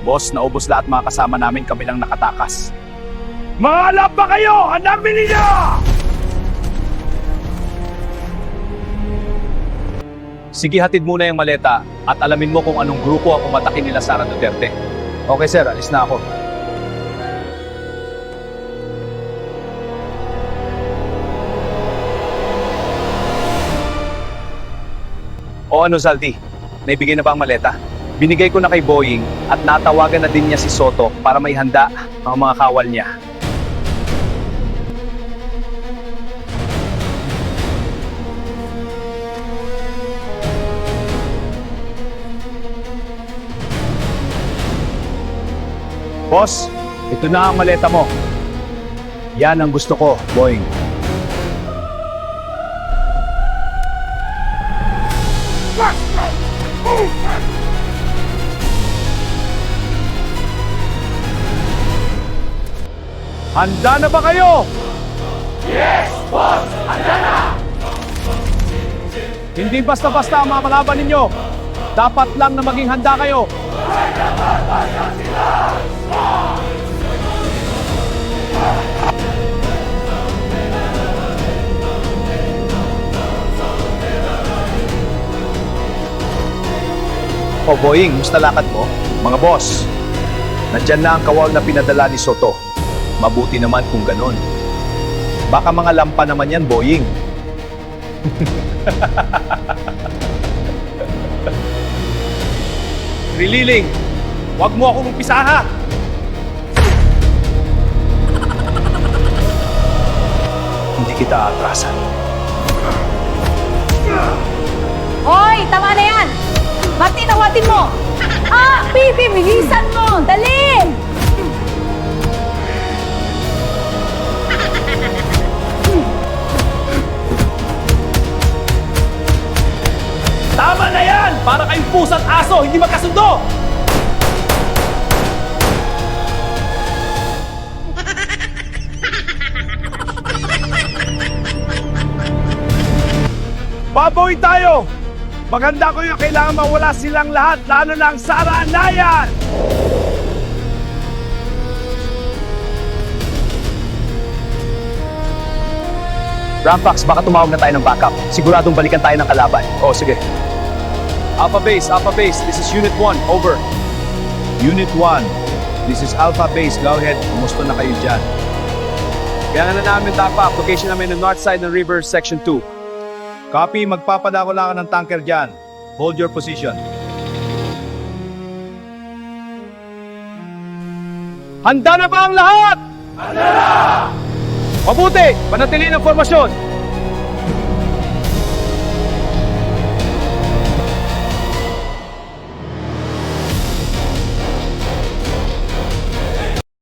Boss, naubos lahat mga kasama namin, kami lang nakatakas. Mga ba kayo? Hanapin niyo! Sige, hatid muna yung maleta at alamin mo kung anong grupo ang umatake nila Sara Duterte. Okay sir, alis na ako. O ano Zaldi, naibigay na ba ang maleta? Binigay ko na kay Boying at natawagan na din niya si Soto para may handa ang mga kawal niya. Boss, ito na ang maleta mo. Yan ang gusto ko, Boying. Handa na ba kayo? Yes, boss! Handa na! Hindi basta-basta ang mga kalaban ninyo. Dapat lang na maging handa kayo. O Boying, musta lakad mo? Mga boss, nandyan na ang kawal na pinadala ni Soto. Mabuti naman kung ganon. Baka mga lampa naman yan, Boying. Rililing, wag mo akong umpisaha! Hindi kita atrasan. Hoy, tama na yan! Martin, awatin mo! Bibi, bilisan mo! Dali! Tama na yan! Para kayong pusa't aso, hindi magkasundo! Baboy tayo! Maganda ko yung kailangan mawala silang lahat, lalo na ang Sara Anayan! Rampax, baka tumawag na tayo ng backup. Siguradong balikan tayo ng kalaban. Oh, sige. Alpha Base, this is Unit 1, over. Unit 1, this is Alpha Base, go ahead, kumusta na kayo dyan? Kaya na namin tapa, location namin ng north side ng river, section 2. Copy, magpapadako lang ng tanker dyan. Hold your position. Handa na ba ang lahat? Handa na! Mabuti! Panatiliin ang formasyon!